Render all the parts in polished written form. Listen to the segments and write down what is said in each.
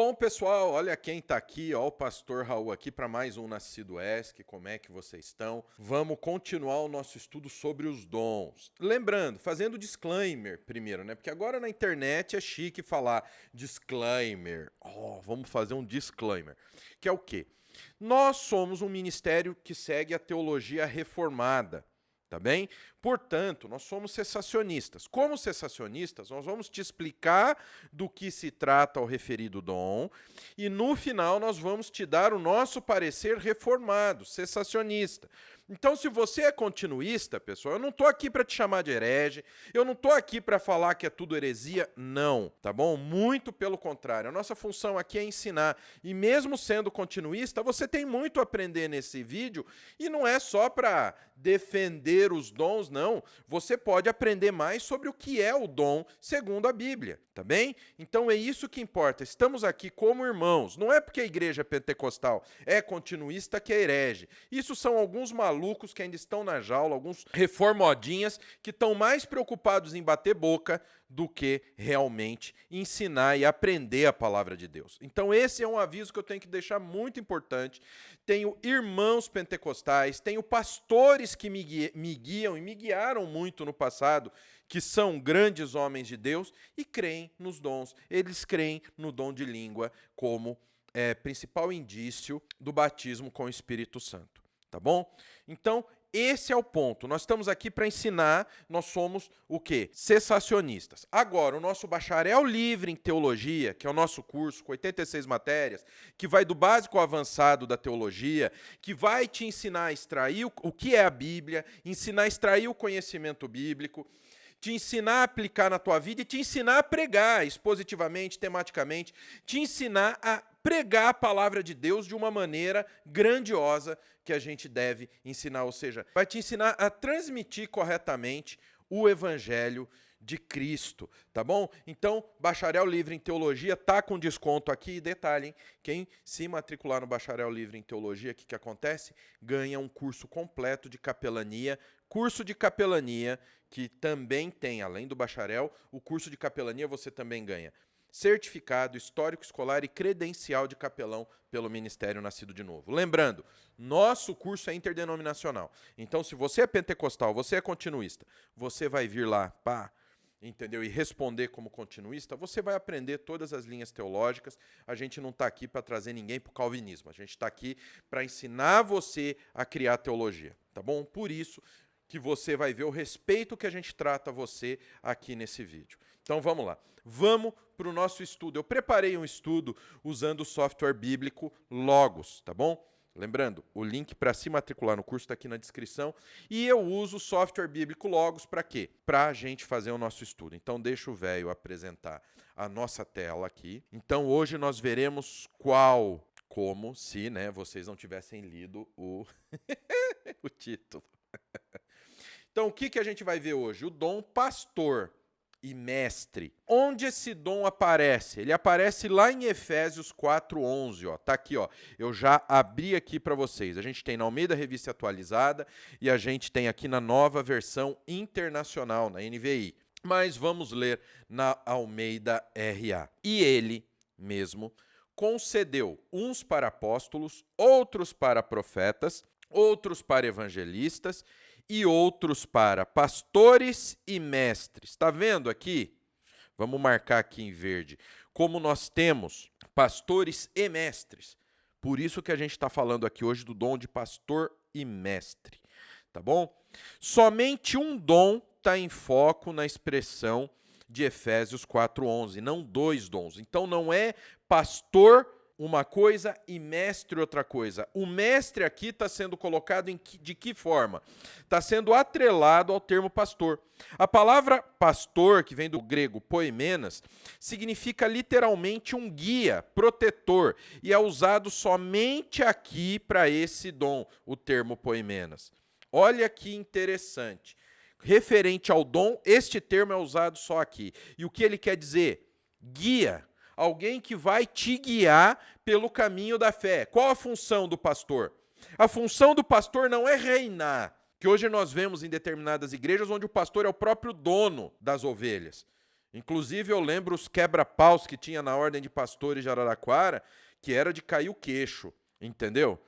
Bom, pessoal, olha quem está aqui, ó, o pastor Raul aqui para mais um Nascido ESC. Como é que vocês estão? Vamos continuar o nosso estudo sobre os dons. Lembrando, fazendo disclaimer primeiro, né? Porque agora na internet é chique falar disclaimer. Vamos fazer um disclaimer. Que é o quê? Nós somos um ministério que segue a teologia reformada. Tá bem? Portanto, nós somos cessacionistas. Como cessacionistas, nós vamos te explicar do que se trata o referido dom e no final nós vamos te dar o nosso parecer reformado, cessacionista. Então, se você é continuista, pessoal, eu não estou aqui para te chamar de herege, eu não estou aqui para falar que é tudo heresia, não, tá bom? Muito pelo contrário. A nossa função aqui é ensinar. E mesmo sendo continuista, você tem muito a aprender nesse vídeo e não é só para defender os dons, não. Você pode aprender mais sobre o que é o dom segundo a Bíblia, tá bem? Então é isso que importa. Estamos aqui como irmãos. Não é porque a igreja pentecostal é continuista que é herege. Isso são alguns malucos que ainda estão na jaula, alguns reformodinhas que estão mais preocupados em bater boca do que realmente ensinar e aprender a palavra de Deus. Então esse é um aviso que eu tenho que deixar muito importante. Tenho irmãos pentecostais, tenho pastores que me guiam e me guiaram muito no passado, que são grandes homens de Deus e creem nos dons. Eles creem no dom de língua como principal indício do batismo com o Espírito Santo. Tá bom? Então, esse é o ponto. Nós estamos aqui para ensinar, nós somos o quê? Cessacionistas. Agora, o nosso bacharel livre em teologia, que é o nosso curso com 86 matérias, que vai do básico ao avançado da teologia, que vai te ensinar a extrair o que é a Bíblia, ensinar a extrair o conhecimento bíblico, te ensinar a aplicar na tua vida e te ensinar a pregar expositivamente, tematicamente, te ensinar a pregar a palavra de Deus de uma maneira grandiosa que a gente deve ensinar, ou seja, vai te ensinar a transmitir corretamente o evangelho de Cristo, tá bom? Então, bacharel livre em teologia tá com desconto aqui, e detalhe, hein? Quem se matricular no bacharel livre em teologia, o que acontece? Ganha um curso completo de capelania, curso de capelania que também tem, além do bacharel, o curso de capelania você também ganha certificado, histórico escolar e credencial de capelão pelo Ministério Nascido de Novo. Lembrando, nosso curso é interdenominacional. Então, se você é pentecostal, você é continuista, você vai vir lá, entendeu? E responder como continuista, você vai aprender todas as linhas teológicas. A gente não está aqui para trazer ninguém para o calvinismo. A gente está aqui para ensinar você a criar teologia, tá bom? Por isso que você vai ver o respeito que a gente trata você aqui nesse vídeo. Então vamos lá. Vamos para o nosso estudo. Eu preparei um estudo usando o software bíblico Logos, tá bom? Lembrando, o link para se matricular no curso está aqui na descrição. E eu uso o software bíblico Logos para quê? Para a gente fazer o nosso estudo. Então deixa o velho apresentar a nossa tela aqui. Então hoje nós veremos como se, né, vocês não tivessem lido o, o título. Então, o que a gente vai ver hoje? O dom pastor e mestre. Onde esse dom aparece? Ele aparece lá em Efésios 4:11, ó. Tá aqui, ó. Eu já abri aqui para vocês. A gente tem na Almeida Revista Atualizada e a gente tem aqui na Nova Versão Internacional, na NVI. Mas vamos ler na Almeida RA. E ele mesmo concedeu uns para apóstolos, outros para profetas, outros para evangelistas e outros para pastores e mestres. Está vendo aqui? Vamos marcar aqui em verde. Como nós temos pastores e mestres. Por isso que a gente está falando aqui hoje do dom de pastor e mestre. Tá bom? Somente um dom está em foco na expressão de Efésios 4:11, não dois dons. Então não é pastor uma coisa e mestre outra coisa. O mestre aqui está sendo colocado de que forma? Está sendo atrelado ao termo pastor. A palavra pastor, que vem do grego poimenas, significa literalmente um guia, protetor, e é usado somente aqui para esse dom, o termo poimenas. Olha que interessante. Referente ao dom, este termo é usado só aqui. E o que ele quer dizer? Guia. Alguém que vai te guiar pelo caminho da fé. Qual a função do pastor? A função do pastor não é reinar, que hoje nós vemos em determinadas igrejas onde o pastor é o próprio dono das ovelhas. Inclusive, eu lembro os quebra-paus que tinha na Ordem de Pastores de Araraquara, que era de cair o queixo, entendeu?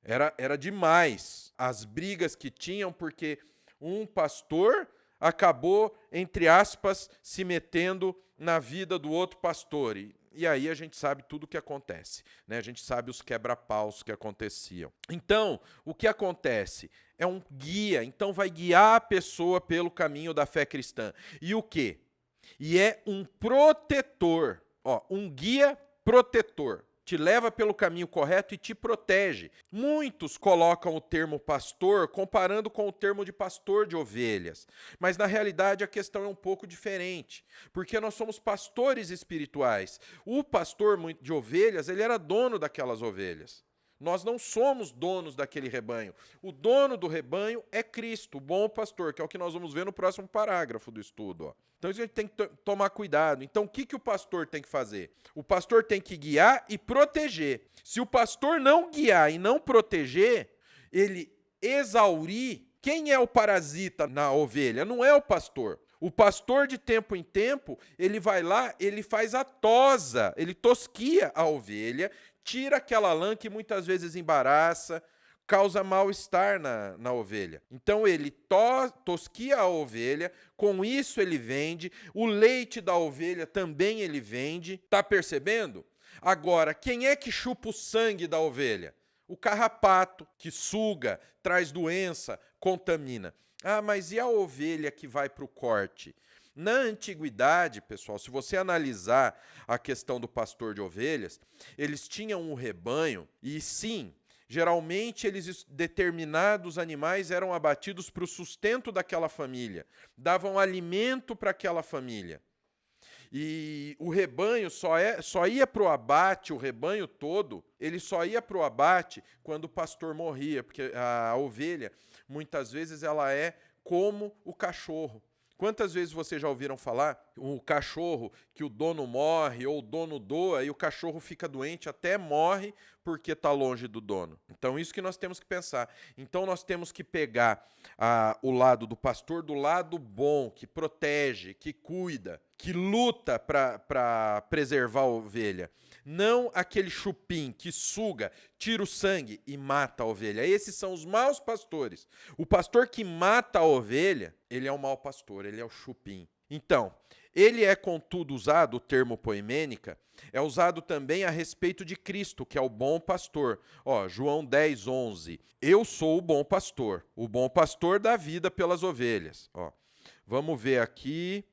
Era demais as brigas que tinham, porque um pastor acabou, entre aspas, se metendo na vida do outro pastor. E aí a gente sabe tudo o que acontece, né? A gente sabe os quebra-paus que aconteciam. Então, o que acontece? É um guia, então vai guiar a pessoa pelo caminho da fé cristã. E o quê? E é um protetor, ó, um guia protetor. Te leva pelo caminho correto e te protege. Muitos colocam o termo pastor comparando com o termo de pastor de ovelhas. Mas, na realidade, a questão é um pouco diferente. Porque nós somos pastores espirituais. O pastor de ovelhas, ele era dono daquelas ovelhas. Nós não somos donos daquele rebanho. O dono do rebanho é Cristo, o bom pastor, que é o que nós vamos ver no próximo parágrafo do estudo. Ó. Então, isso a gente tem que tomar cuidado. Então, o que o pastor tem que fazer? O pastor tem que guiar e proteger. Se o pastor não guiar e não proteger, ele exaurir, quem é o parasita na ovelha? Não é o pastor. O pastor, de tempo em tempo, ele vai lá, ele faz a tosa, ele tosquia a ovelha, tira aquela lã que muitas vezes embaraça, causa mal-estar na ovelha. Então ele tosquia a ovelha, com isso ele vende, o leite da ovelha também ele vende. Tá percebendo? Agora, quem é que chupa o sangue da ovelha? O carrapato, que suga, traz doença, contamina. Ah, mas e a ovelha que vai para o corte? Na antiguidade, pessoal, se você analisar a questão do pastor de ovelhas, eles tinham um rebanho e sim, geralmente determinados animais eram abatidos para o sustento daquela família, davam alimento para aquela família. E o rebanho só ia para o abate, o rebanho todo, ele só ia para o abate quando o pastor morria, porque a ovelha, muitas vezes, ela é como o cachorro. Quantas vezes vocês já ouviram falar o cachorro que o dono morre ou o dono doa e o cachorro fica doente, até morre porque está longe do dono? Então, isso que nós temos que pensar. Então, nós temos que pegar o lado do pastor, do lado bom, que protege, que cuida, que luta para preservar a ovelha. Não aquele chupim que suga, tira o sangue e mata a ovelha. Esses são os maus pastores. O pastor que mata a ovelha, ele é um mau pastor, ele é o chupim. Então, ele é, contudo, usado, o termo poimênica, é usado também a respeito de Cristo, que é o bom pastor. Ó, João 10, 11. Eu sou o bom pastor dá vida pelas ovelhas. Ó, vamos ver aqui,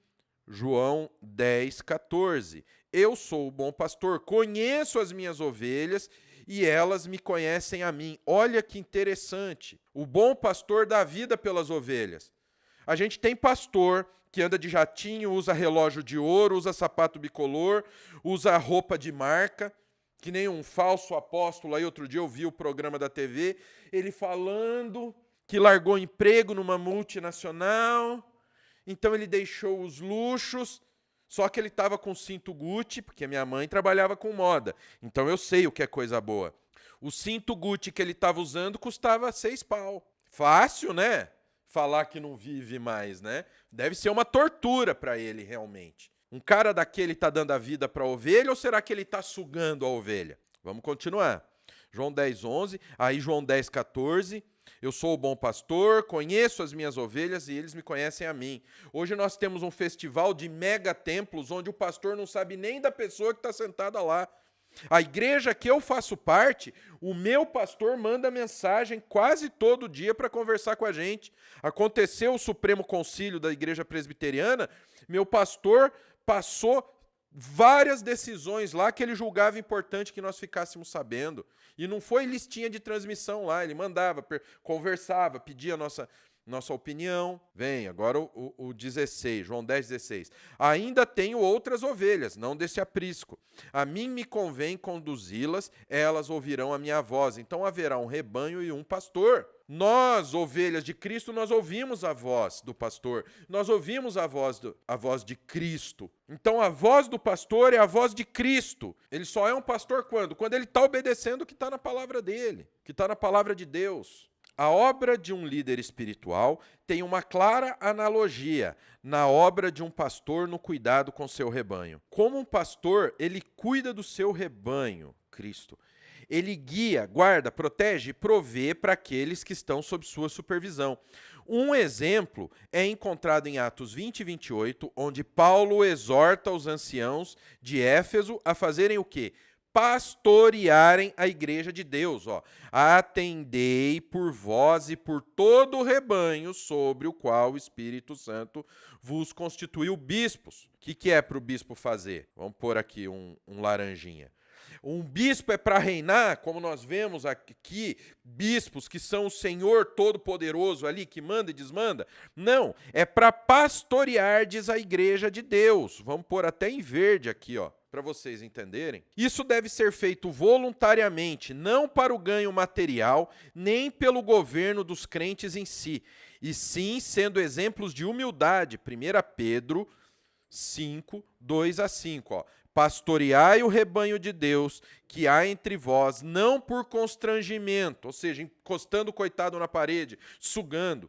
João 10, 14. Eu sou o bom pastor, conheço as minhas ovelhas e elas me conhecem a mim. Olha que interessante. O bom pastor dá vida pelas ovelhas. A gente tem pastor que anda de jatinho, usa relógio de ouro, usa sapato bicolor, usa roupa de marca, que nem um falso apóstolo. Aí outro dia eu vi o programa da TV, ele falando que largou emprego numa multinacional, então ele deixou os luxos, só que ele estava com cinto Gucci, porque minha mãe trabalhava com moda, então eu sei o que é coisa boa. O cinto Gucci que ele estava usando custava 6 pau. Fácil, né? Falar que não vive mais, né? Deve ser uma tortura para ele, realmente. Um cara daquele está dando a vida para a ovelha ou será que ele está sugando a ovelha? Vamos continuar. João 10, 11, aí João 10, 14. Eu sou o bom pastor, conheço as minhas ovelhas e eles me conhecem a mim. Hoje nós temos um festival de mega templos onde o pastor não sabe nem da pessoa que está sentada lá. A igreja que eu faço parte, o meu pastor manda mensagem quase todo dia para conversar com a gente. Aconteceu o Supremo Concílio da Igreja Presbiteriana, meu pastor passou várias decisões lá que ele julgava importante que nós ficássemos sabendo. E não foi listinha de transmissão lá, ele mandava, conversava, pedia a nossa opinião. Vem, agora o 16, João 10, 16. Ainda tenho outras ovelhas, não desse aprisco. A mim me convém conduzi-las, elas ouvirão a minha voz. Então haverá um rebanho e um pastor. Nós, ovelhas de Cristo, nós ouvimos a voz do pastor. Nós ouvimos a voz de Cristo. Então a voz do pastor é a voz de Cristo. Ele só é um pastor quando? Quando ele está obedecendo o que está na palavra dele, que está na palavra de Deus. A obra de um líder espiritual tem uma clara analogia na obra de um pastor no cuidado com seu rebanho. Como um pastor, ele cuida do seu rebanho, Cristo. Ele guia, guarda, protege e provê para aqueles que estão sob sua supervisão. Um exemplo é encontrado em Atos 20 e 28, onde Paulo exorta os anciãos de Éfeso a fazerem o quê? Pastorearem a igreja de Deus. Atendei por vós e por todo o rebanho sobre o qual o Espírito Santo vos constituiu bispos. O que é para o bispo fazer? Vamos pôr aqui um laranjinha. Um bispo é para reinar, como nós vemos aqui, bispos que são o Senhor Todo-Poderoso ali, que manda e desmanda. Não, é para pastoreardes a igreja de Deus. Vamos pôr até em verde aqui, para vocês entenderem. Isso deve ser feito voluntariamente, não para o ganho material, nem pelo governo dos crentes em si, e sim sendo exemplos de humildade. 1 Pedro 5, 2 a 5, Pastoreai o rebanho de Deus que há entre vós, não por constrangimento, ou seja, encostando o coitado na parede, sugando,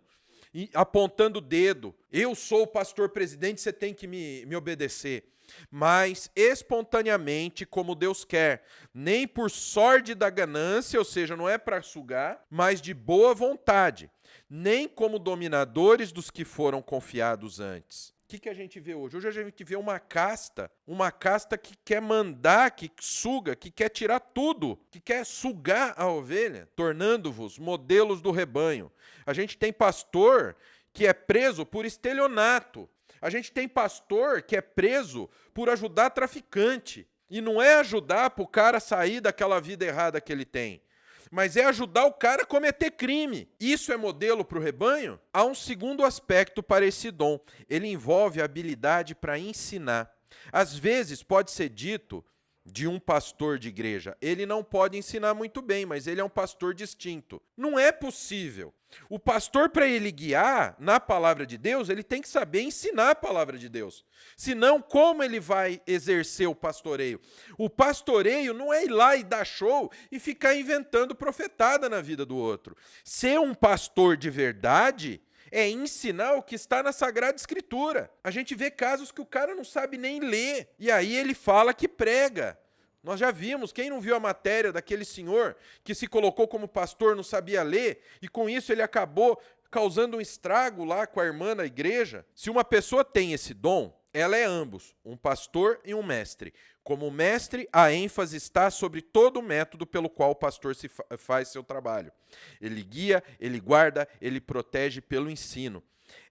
apontando o dedo. Eu sou o pastor presidente, você tem que me obedecer. Mas espontaneamente, como Deus quer, nem por sorte da ganância, ou seja, não é para sugar, mas de boa vontade, nem como dominadores dos que foram confiados antes. O que a gente vê hoje? Hoje a gente vê uma casta que quer mandar, que suga, que quer tirar tudo, que quer sugar a ovelha, tornando-vos modelos do rebanho. A gente tem pastor que é preso por estelionato. A gente tem pastor que é preso por ajudar traficante. E não é ajudar para o cara sair daquela vida errada que ele tem, mas é ajudar o cara a cometer crime. Isso é modelo para o rebanho? Há um segundo aspecto para esse dom. Ele envolve a habilidade para ensinar. Às vezes pode ser dito de um pastor de igreja, ele não pode ensinar muito bem, mas ele é um pastor distinto. Não é possível. O pastor, para ele guiar na palavra de Deus, ele tem que saber ensinar a palavra de Deus. Senão, como ele vai exercer o pastoreio? O pastoreio não é ir lá e dar show e ficar inventando profetada na vida do outro. Ser um pastor de verdade é ensinar o que está na Sagrada Escritura. A gente vê casos que o cara não sabe nem ler, e aí ele fala que prega. Nós já vimos, quem não viu a matéria daquele senhor que se colocou como pastor, não sabia ler, e com isso ele acabou causando um estrago lá com a irmã na igreja? Se uma pessoa tem esse dom, ela é ambos, um pastor e um mestre. Como mestre, a ênfase está sobre todo o método pelo qual o pastor faz seu trabalho. Ele guia, ele guarda, ele protege pelo ensino.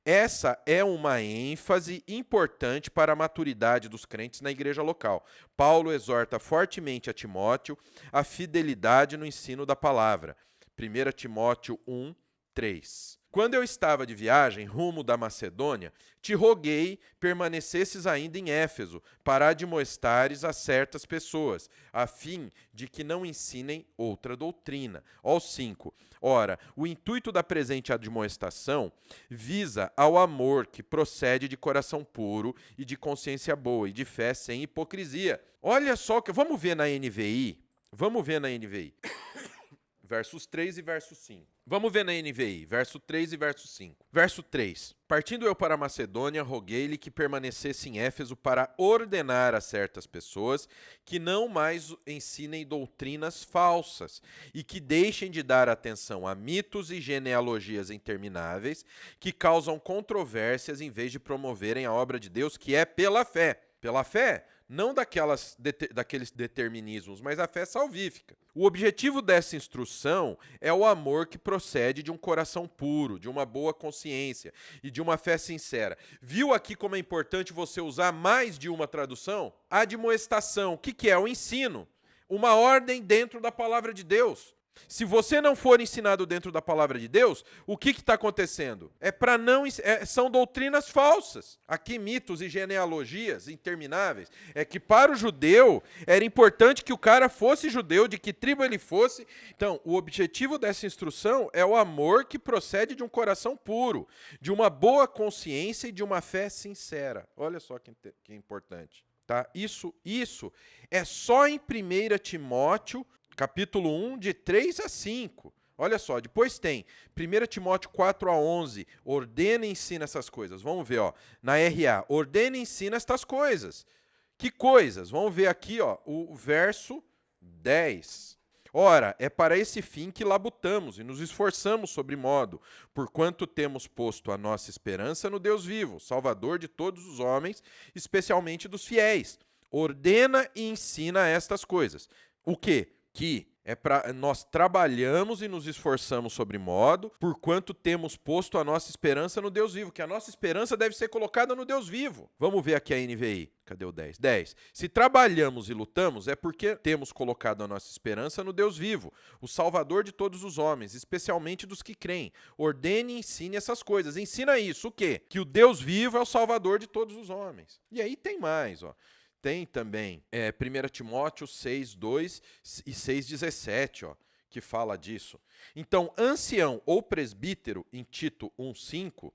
Essa é uma ênfase importante para a maturidade dos crentes na igreja local. Paulo exorta fortemente a Timóteo a fidelidade no ensino da palavra. 1 Timóteo 1, 3. Quando eu estava de viagem rumo da Macedônia, te roguei permanecesses ainda em Éfeso, para admoestares a certas pessoas, a fim de que não ensinem outra doutrina. Ó 5. Ora, o intuito da presente admoestação visa ao amor que procede de coração puro e de consciência boa e de fé sem hipocrisia. Olha só, vamos ver na NVI. Versos 3 e verso 5. Vamos ver na NVI, verso 3 e verso 5. Verso 3. Partindo eu para a Macedônia, roguei-lhe que permanecesse em Éfeso para ordenar a certas pessoas que não mais ensinem doutrinas falsas e que deixem de dar atenção a mitos e genealogias intermináveis que causam controvérsias em vez de promoverem a obra de Deus, que é pela fé. Pela fé, não daqueles determinismos, mas a fé salvífica. O objetivo dessa instrução é o amor que procede de um coração puro, de uma boa consciência e de uma fé sincera. Viu aqui como é importante você usar mais de uma tradução? Admoestação, o que é? O ensino. Uma ordem dentro da palavra de Deus. Se você não for ensinado dentro da palavra de Deus, o que está acontecendo? São doutrinas falsas. Aqui mitos e genealogias intermináveis. É que para o judeu era importante que o cara fosse judeu, de que tribo ele fosse. Então, o objetivo dessa instrução é o amor que procede de um coração puro, de uma boa consciência e de uma fé sincera. Olha só que importante. Tá? Isso é só em 1 Timóteo, capítulo 1, de 3 a 5. Olha só, depois tem 1 Timóteo 4:11, ordena e ensina essas coisas. Vamos ver, ó, na RA, ordena e ensina estas coisas. Que coisas? Vamos ver aqui, ó, o verso 10. Ora, é para esse fim que labutamos e nos esforçamos sobremodo, porquanto temos posto a nossa esperança no Deus vivo, Salvador de todos os homens, especialmente dos fiéis. Ordena e ensina estas coisas. O quê? Que nós trabalhamos e nos esforçamos sobremodo, porquanto temos posto a nossa esperança no Deus vivo, que a nossa esperança deve ser colocada no Deus vivo. Vamos ver aqui a NVI. Cadê o 10? 10. Se trabalhamos e lutamos, é porque temos colocado a nossa esperança no Deus vivo, o Salvador de todos os homens, especialmente dos que creem. Ordene e ensine essas coisas. Ensina isso, o quê? Que o Deus vivo é o Salvador de todos os homens. E aí tem mais, ó. Tem também 1 Timóteo 6:2 e 6:17, ó, que fala disso. Então, ancião ou presbítero, em Tito 1:5,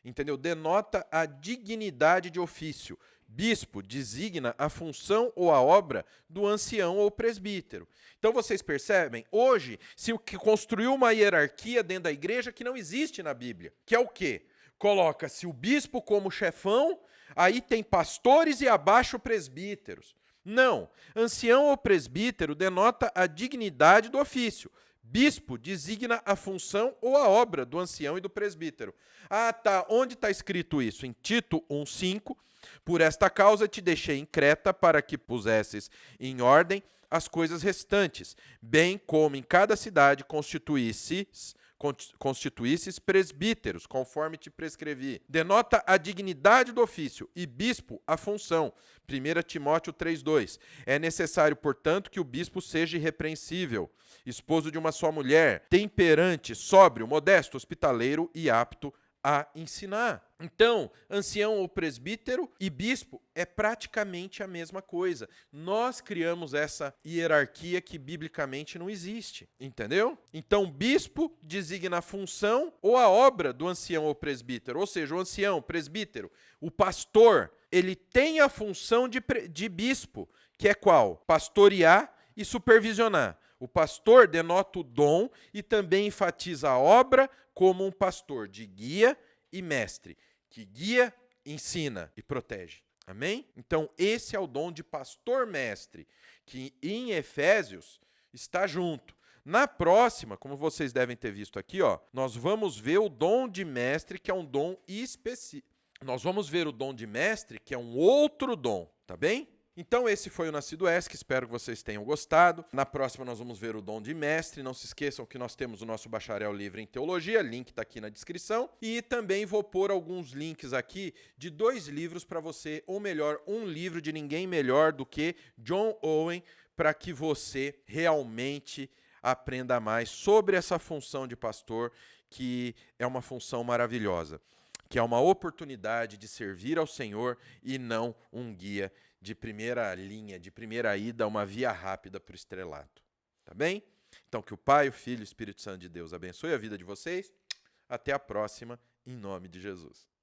entendeu? Denota a dignidade de ofício. Bispo designa a função ou a obra do ancião ou presbítero. Então, vocês percebem? Hoje, se construiu uma hierarquia dentro da igreja que não existe na Bíblia, que é o quê? Coloca-se o bispo como chefão, aí tem pastores e abaixo presbíteros. Não, ancião ou presbítero denota a dignidade do ofício. Bispo designa a função ou a obra do ancião e do presbítero. Ah, tá. Onde está escrito isso? Em Tito 1:5. Por esta causa te deixei em Creta para que pusesses em ordem as coisas restantes, bem como em cada cidade constituísses presbíteros, conforme te prescrevi. Denota a dignidade do ofício e bispo a função. 1 Timóteo 3:2. É necessário, portanto, que o bispo seja irrepreensível, esposo de uma só mulher, temperante, sóbrio, modesto, hospitaleiro e apto a ensinar. Então, ancião ou presbítero e bispo é praticamente a mesma coisa. Nós criamos essa hierarquia que biblicamente não existe, entendeu? Então, bispo designa a função ou a obra do ancião ou presbítero, ou seja, o ancião, presbítero, o pastor, ele tem a função de bispo, que é qual? Pastorear e supervisionar. O pastor denota o dom e também enfatiza a obra como um pastor de guia e mestre, que guia, ensina e protege. Amém? Então, esse é o dom de pastor-mestre, que em Efésios está junto. Na próxima, como vocês devem ter visto aqui, ó, nós vamos ver o dom de mestre, que é um dom específico. Nós vamos ver o dom de mestre, que é um outro dom, tá bem? Então, esse foi o Nascido ESC, espero que vocês tenham gostado. Na próxima, nós vamos ver o dom de mestre. Não se esqueçam que nós temos o nosso bacharel livre em teologia, link está aqui na descrição. E também vou pôr alguns links aqui de 2 livros para você, ou melhor, um livro de ninguém melhor do que John Owen, para que você realmente aprenda mais sobre essa função de pastor, que é uma função maravilhosa, que é uma oportunidade de servir ao Senhor e não um guia de primeira linha, de primeira ida, uma via rápida para o estrelato. Tá bem? Então, que o Pai, o Filho e o Espírito Santo de Deus abençoe a vida de vocês. Até a próxima, em nome de Jesus.